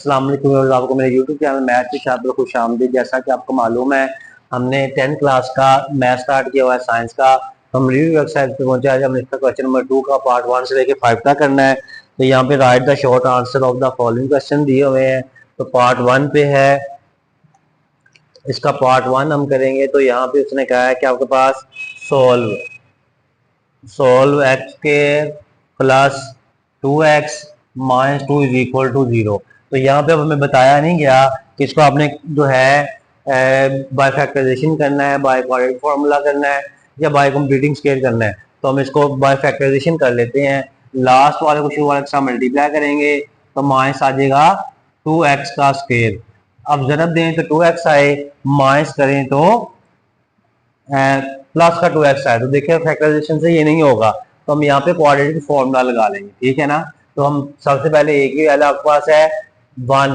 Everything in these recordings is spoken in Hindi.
अस्सलाम वालेकुम। आपको मेरे यूट्यूब चैनल मैथ की छात्र पर खुश आमदीद। जैसा कि आपको मालूम है, हमने 10th क्लास का मैथ स्टार्ट किया हुआ है, साइंस का। हम रिव्यू एक्सरसाइज पे पहुंचे। आज हमने इसका क्वेश्चन नंबर 2 का पार्ट 1 से लेके 5 तक करना है। तो यहाँ पे right the short answer of the following question दिए हुए हैं। तो पार्ट 1 पे है, इसका पार्ट 1 हम करेंगे। तो यहाँ पे उसने कहा है कि आपके पास solve solve X square plus 2x minus 2 is equal to 0। तो यहाँ पे अब हमें बताया नहीं गया कि इसको आपने जो है बाय फैक्टराइजेशन करना है, बाय क्वाड्रेटिक फार्मूला करना है, या बाय कंप्लीटिंग स्क्वायर करना है। तो हम इसको बाय फैक्टराइजेशन कर लेते हैं। लास्ट वाले को शुरू वाले के साथ मल्टीप्लाई करेंगे तो माइनस आ जाएगा 2x का स्क्वायर। अब जरब दें तो 2x आए, माइनस करें तो प्लस का 2x आए। तो देखिए फैक्टराइजेशन से ये नहीं होगा, तो हम यहाँ पे क्वाड्रेटिक फॉर्मूला लगा लेंगे, ठीक है ना। तो हम सबसे पहले a की वैल्यू आपके पास है 1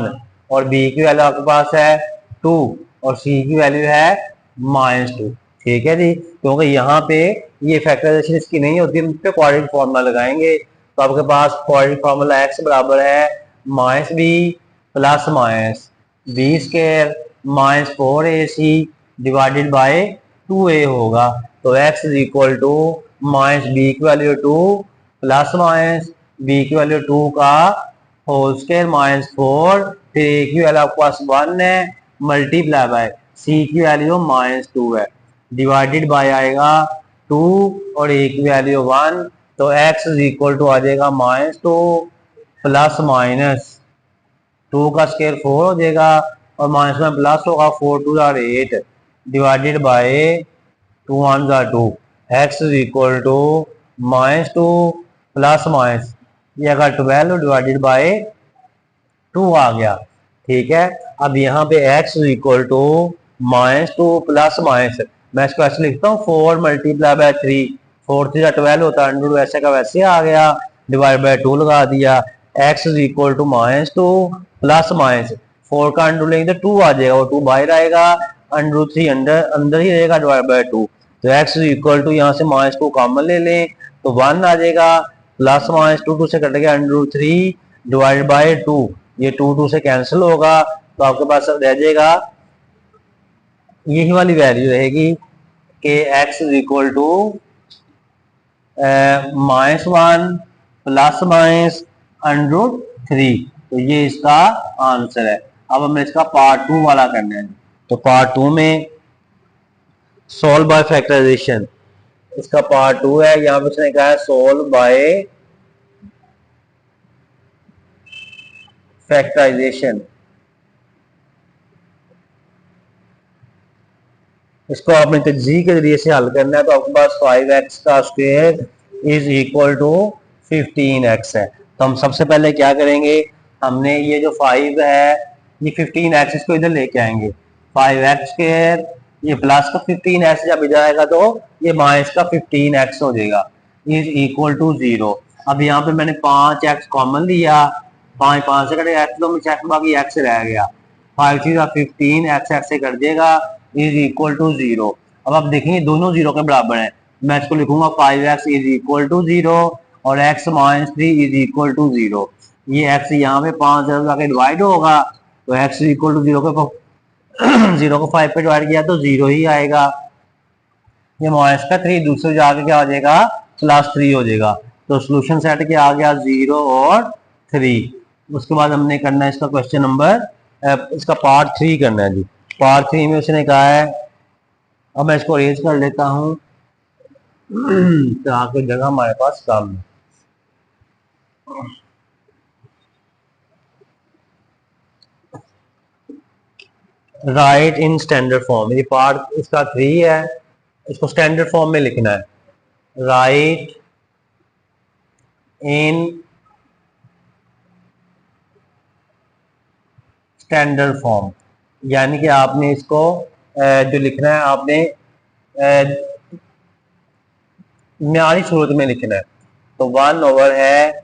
और b की वैल्यू आपके पास है 2 और c की वैल्यू है -2, ठीक है जी। क्योंकि यहाँ पे ये फैक्टराइजेशन इसकी नहीं होती, हम इस पे क्वाड्रेटिक फॉर्मूला लगाएंगे। तो आपके पास क्वाड्रेटिक फॉर्मूला x बराबर है -b plus minus b square minus 4ac divided by 2a होगा। तो x is equal to minus B की वैल्यू 2 प्लस माइनस बी की वैल्यू 2 का होल स्क्वायर माइनस 4, फिर a की वैल्यू आपके पास 1 है, मल्टीप्लाई बाय c की वैल्यू -2 है, डिवाइडेड बाय आएगा 2 और a की वैल्यू 1। तो x इज इक्वल टू आ जाएगा -2 प्लस माइनस 2 का स्क्वायर 4 हो जाएगा और माइनस में प्लस होगा, 4 2 or 8 divided by 2 1 or 2। X is equal to -2 plus minus ये अगर 12 डिवाइडेड बाय 2 आ गया, ठीक है। अब यहाँ पे x is equal to -2 plus minus, मैं इसको ऐसे लिखता हूँ 4 मल्टीप्लाई बाय 3, 4 3 12 होता है, अंडर वैसे का वैसे आ गया, डिवाइड बाय 2 लगा दिया। x is equal to -2 plus minus 4 का अंडर लेंगे तो 2 आ जाएगा, वो 2 बाहर आएगा, अंडर 3 अंदर अंदर ही रहेगा, डिवाइड बाय 2। तो x इज इक्वल टू यहाँ से -2 कॉमन ले लें तो 1 आ जाएगा, प्लस -2 2 से कट गया, अंडर 3 डिवाइडेड बाय 2, ये 2 2 से कैंसिल होगा। तो आपके पास रह जाएगा यही वाली वैल्यू रहेगी कि x is equal to -1 plus minus under 3। तो ये इसका आंसर है। अब हमें इसका पार्ट 2 वाला करना है। तो पार्ट 2 में सोल्व बाय फैक्टराइजेशन, इसका पार्ट 2 है। यहाँ पे उसने कहा है सोल्व बाय फैक्टराइजेशन। इसको आपने तजी के जरिए से हल करना है। तो आपके पास 5x का square is equal to 15x है। तो हम सबसे पहले क्या करेंगे, हमने ये जो 5 है ये 15x इसको इधर लेके आएंगे, 5x स्क्वायर ये प्लस का 15x जब इधर आएगा तो ये माइनस का 15x हो जाएगा, इज इक्वल टू 0। अब यहाँ पे मैंने 5x कॉमन लिया, 5 5 से कटे x, तो मुझे x बाकी x रह गया, 5 3 15 x से कट जाएगा, इज इक्वल टू 0। अब आप देखेंगे दोनों 0 के बराबर हैं। मैं इसको लिखूंगा 5x इज इक्वल टू 0 और x -3 इज इक्वल टू 0। ये x यहाँ पे 5 जाके डिवाइड होगा, तो x इज इक्वल टू 0 को 0 को 5 पे डिवाइड किया तो 0 ही आएगा। ये -3 दूसरे जाके क्या हो जाएगा, +3 हो जाएगा। तो सोल्यूशन सेट क्या आ गया, 0 और 3। उसके बाद हमने करना है इसका क्वेश्चन नंबर, इसका पार्ट 3 करना है जी। पार्ट 3 में उसने कहा है, अब मैं इसको अरेंज कर लेता हूं ताकि जगह हमारे पास कम है। राइट इन स्टैंडर्ड फॉर्म, ये पार्ट इसका 3 है, इसको स्टैंडर्ड फॉर्म में लिखना है। राइट इन स्टैंडर्ड फॉर्म, यानी कि आपने इसको जो लिखना है आपने म्यारी सूरत में लिखना है। तो 1 ओवर है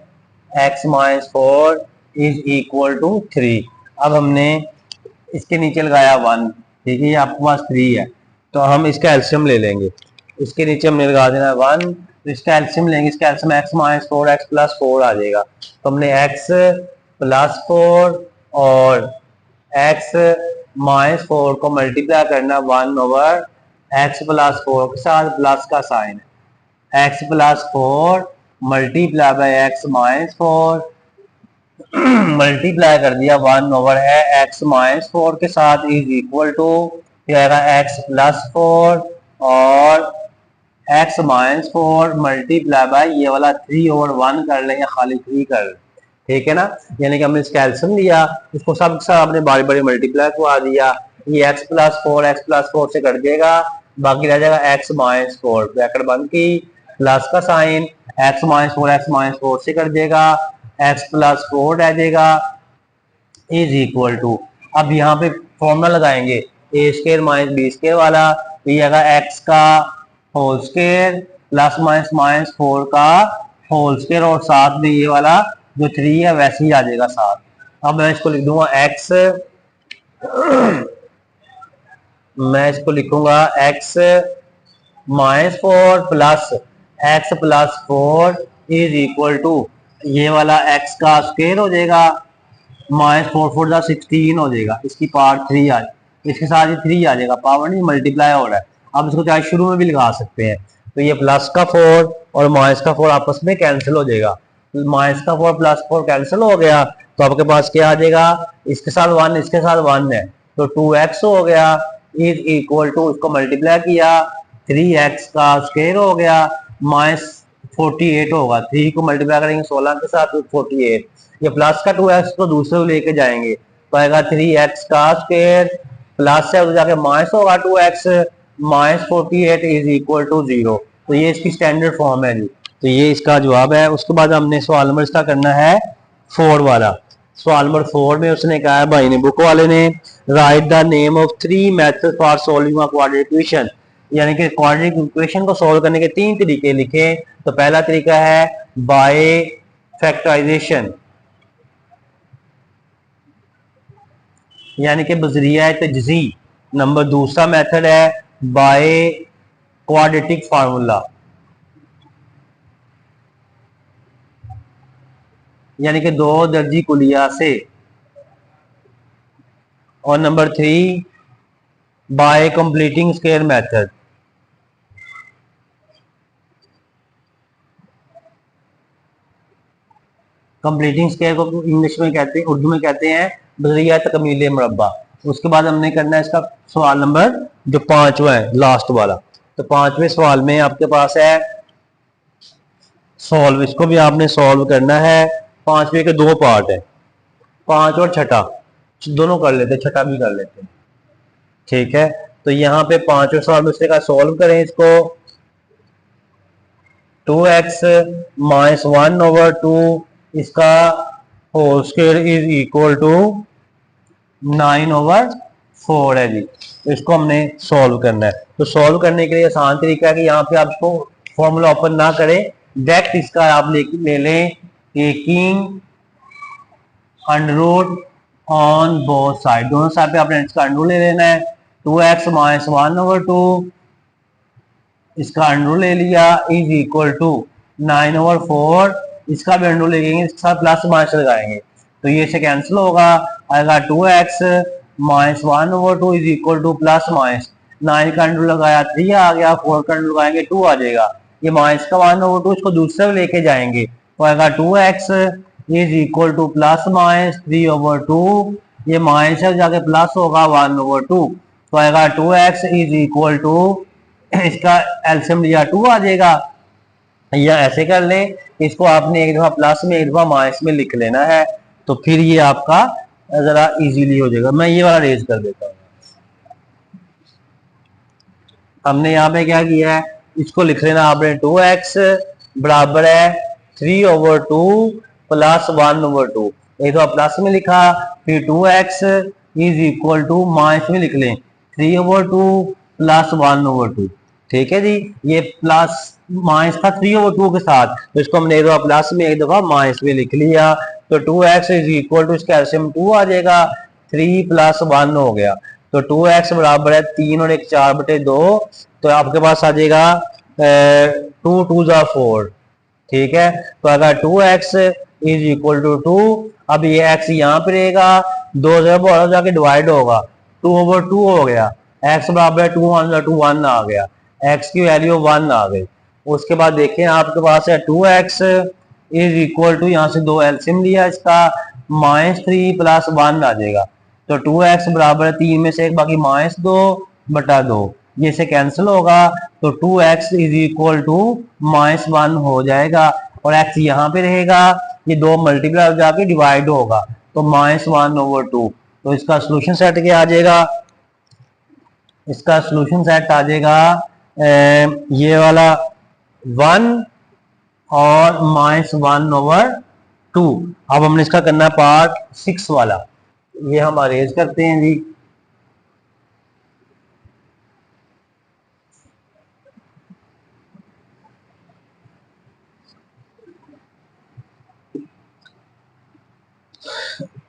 x -4 इज इक्वल टू 3। अब हमने इसके नीचे लगाया 1, ठीक है, ये आपके पास 3 है, तो हम इसका एलसीएम ले लेंगे। इसके नीचे हमने लगा देना है 1, तो इसका एलसीएम लेंगे, इसका एलसीएम x -4 x +4 आ जाएगा। तो हमने x +4 और x -4 को मल्टीप्लाई करना 1 / x + 4 के साथ, प्लस का sign x + 4 multiply by x -4 multiply कर दिया 1 है x -4 के साथ इज इक्वल टू x + 4 और x -4 मल्टीप्लाई बाय ये वाला 3/1 कर लें या खाली 3 कर लें, ठीक है ना। यानी कि हमने इसका एल्सियम लिया, इसको सब आपने बारी बारी मल्टीप्लाई करवा दिया, ये x + 4 से कट जाएगा, बाकी रह जाएगा x -4 ब्रैकेट बंद की, प्लस का साइन x -4 से कट जाएगा, x + 4 रह जाएगा इज इक्वल टू, अब यहाँ पे फॉर्मूला लगाएंगे a² - b² वाला, तो ये आएगा x का होल स्क्वायर प्लस -4 का होल स्क्वायर और साथ में ये वाला जो 3 है वैसे ही आ जाएगा साथ। अब मैं इसको लिख दूंगा x, मैं इसको लिखूंगा x -4 plus x + 4 is equal to ये वाला x का स्क्वायर हो जाएगा, -4 × 16 हो जाएगा, इसकी पावर 3 आ जाएगा, इसके साथ ये 3 आ जाएगा, पावर नहीं मल्टीप्लाई हो रहा है। अब इसको चाहे शुरू में भी लगा सकते हैं, तो ये प्लस का 4 और माइनस का 4 आपस में कैंसिल हो जाएगा, माइनस का 4 प्लस 4 कैंसिल हो गया, तो आपके पास क्या आ जाएगा, इसके साथ 1 इसके साथ 1 है तो 2x हो गया इज इक्वल टू, इसको मल्टीप्लाई किया 3x का स्क्वायर हो गया -48 होगा, 3 को मल्टीप्लाई करेंगे 16 के साथ 48, ये प्लस का 2x को दूसरे लेके जाएंगे तो आएगा 3x का स्क्वायर प्लस है तो जाके माइनस होगा 2x -48 इज इक्वल टू 0, तो ये इसकी स्टैंडर्ड फॉर्म है जी, तो ये इसका जवाब है। उसके बाद हमने सवाल नंबर इसका करना है 4 वाला। सवाल नंबर 4 में उसने कहा है भाई ने, बुक वाले ने, right the name of 3 method for solving a quadratic equation, यानी कि क्वाड्रेटिक इक्वेशन को सॉल्व करने के 3 तरीके लिखे। तो पहला तरीका है बाय फैक्टराइजेशन, यानी कि बजरिया तजज़ी। नंबर दूसरा मेथड है बाय क्वाड्रेटिक फार्मूला, यानी कि 2 दर्जी कुलिया से। और number 3 bye completing square method, completing square को इंग्लिश में कहते हैं, उर्दू में कहते हैं बजरिया तकमील मुरब्बा। उसके बाद हमने करना है इसका सवाल नंबर जो 5वां है लास्ट वाला। तो 5वें सवाल में आपके पास है सॉल्व, इसको भी आपने सॉल्व करना है। 5वें के 2 पार्ट है, 5 और छठा दोनों कर लेते, छठा भी कर लेते, ठीक है। तो यहाँ पे 5वें सवाल में उसने कहा सॉल्व करें इसको, 2x - 1/2 इसका whole square is equal to 9/4 है जी, इसको हमने सॉल्व करना है। तो सॉल्व करने के लिए आसान तरीका है कि यहाँ पे आपको फॉर्मूला ओपन ना करें, डायरेक्ट इसका आप ले लें taking under on both side, दोनों साइड पे आपने इसका अंडर ले लेना है। 2x - 1/2 इसका अंडर ले लिया इज इक्वल टू 9/4, इसका भी अंडर लेंगे, इसके साथ प्लस माइनस लगाएंगे तो ये से कैंसिल होगा, आएगा 2x - 1/2 is equal two plus minus 9 का अंडर लगाया 3 आ गया, 4 का अंडर लगाएंगे 2 आ जाएगा, ये माइनस का 1/2 इसको दूसरे लेके जाएंगे तो आएगा 2x is equal two plus minus 3/2, ये माइनस है जाके प्लस होगा 1/2 तो आएगा 2x इज इक्वल टू, इसका एलसीएम लिया 2 आ जाएगा, या ऐसे कर लें इसको आपने एक दफा प्लस में एक दफा माइनस में लिख लेना है, तो फिर ये आपका जरा इजीली हो जाएगा। मैं ये वाला रेज कर देता हूँ। हमने यहाँ पे क्या किया है, इसको लिख लेना आपने 2x बराबर है 3/2 प्लस 1/2, एक दफा प्लस में लिखा, फिर 2x is equal to minus में लिख लें 3/2 प्लस 1/2, ठीक है जी। ये प्लस माइनस था 3/2 के साथ, तो इसको हमने एक दफा प्लस में एक दफा माइनस में लिख लिया, तो 2x इज इक्वल टू इसका एलसीएम 2 आ जाएगा, 3 + 1 हो गया, तो 2x बराबर है 3 और 1 4/2, तो आपके पास आ जाएगा 2 × 2 = 4, ठीक है। तो अगर 2x इज इक्वल टू 2, अब ये x यहाँ पे रहेगा, 2 जाके डिवाइड होगा, 2/2 हो गया, x बराबर 2 आ गया, x की वैल्यू 1 आ गई। उसके बाद देखें आपके पास है 2x इज इक्वल टू, यहाँ से 2 एलसीएम लिया इसका, -3 + 1 आ जाएगा। तो 2x बराबर है 3 में से 1, बाकी -2/2, ये से कैंसिल होगा, तो 2x इज इक्वल टू -1 हो जाएगा, और x यहाँ पे रहेगा, ये 2 मल्टीप्लाई जाके डिवाइड होगा, तो -1/2। तो इसका सोल्यूशन सेट क्या आ जाएगा, इसका सोल्यूशन सेट आ जाएगा ये वाला 1 और -1/2। अब हमने इसका करना है पार्ट 6 वाला, ये हम अरेंज करते हैं जी।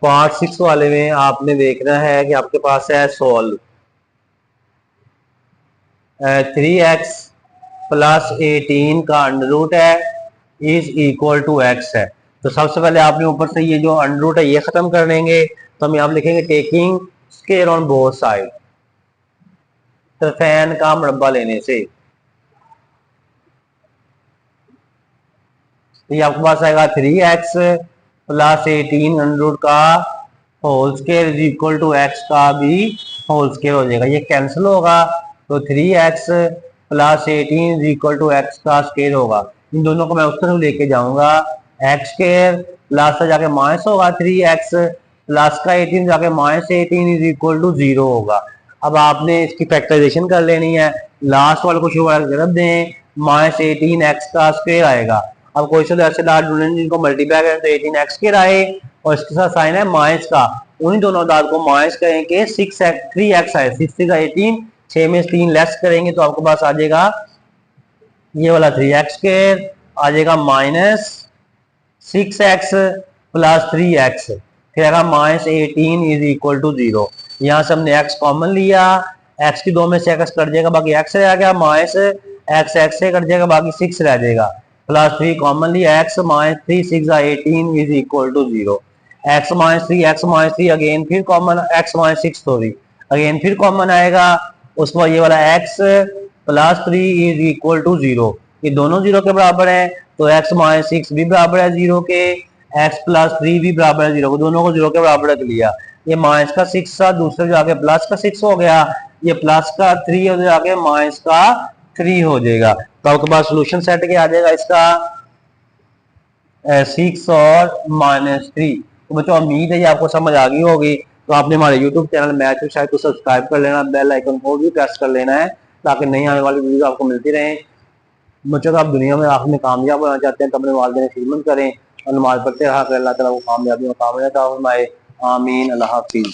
पार्ट 6 वाले में आपने देखना है कि आपके पास है सोल्व 3x + 18 का अंडर रूट है इज इक्वल टू x है। तो सबसे पहले आपने ऊपर से ये जो अंडर रूट है ये खत्म कर लेंगे, तो हम यहाँ लिखेंगे taking square on both side, तरफैन का मुरब्बा लेने से। तो ये आपके पास आएगा 3x + 18 अंडर रूट का whole square is equal to x का भी होल स्क्वायर हो जाएगा, ये कैंसिल होगा, तो 3x + 18 is equal to x का स्क्वायर होगा। इन दोनों को मैं उस तरफ लेके जाऊंगा, x स्क्वायर प्लस से जाके माइनस होगा, 3x प्लस का 18 जाके -18 इज इक्वल टू 0 होगा। अब आपने इसकी फैक्टराइजेशन कर लेनी है, लास्ट वाले को शो जरूर दें, -18x का स्क्वायर आएगा। अब कोई से ऐसे लास्ट ढूंढें जिनको मल्टीप्लाई करें तो 18x स्क्वायर आए, और इसके साथ साइन है माइनस का, उन्हीं दोनों दाद को माइनस करेंगे, 3x आए, 6 का 18, 6 में 3 लेस करेंगे तो आपके पास आ जाएगा ये वाला 3x स्क्वायर आ जाएगा -6x + 3x, फिर आएगा -18 इज इक्वल टू 0। यहाँ से हमने x कॉमन लिया, x की 2 में से x कट जाएगा, बाकी x रह गया, -x से कट जाएगा, बाकी 6 रह जाएगा, +3 कॉमन लिया, x -3 6 18 is equal to 0, x -3 again फिर कॉमन, x -6 सॉरी अगेन फिर कॉमन आएगा, उसमें ये वाला x +3 इज इक्वल टू 0, ये दोनों 0 के बराबर है, तो x -6 भी बराबर है 0 के, x +3 भी बराबर है 0 के, दोनों को 0 के बराबर रख लिया। ये माइनस का 6 था, दूसरे जाके प्लस का 6 हो गया, ये प्लस का 3 हो जाके माइनस का 3 हो जाएगा। तो आपके पास सोल्यूशन सेट क्या आ जाएगा इसका, 6 और -3। तो बच्चों उम्मीद है ये आपको समझ आ गई होगी। तो आपने हमारे YouTube channel math with Shahid को सब्सक्राइब कर लेना, बेल आइकन को भी प्रेस कर लेना है ताकि नई आने वाली वीडियो आपको मिलती रहे। बच्चों, आप दुनिया में आखिर में कामयाब होना चाहते हैं तो अपने वालिदैन की खिदमत करें और नमाज पढ़ते रहा, अल्लाह ताला को कामयाबी और कामयाब फरमाए। आमीन। अल्लाह हाफिज़।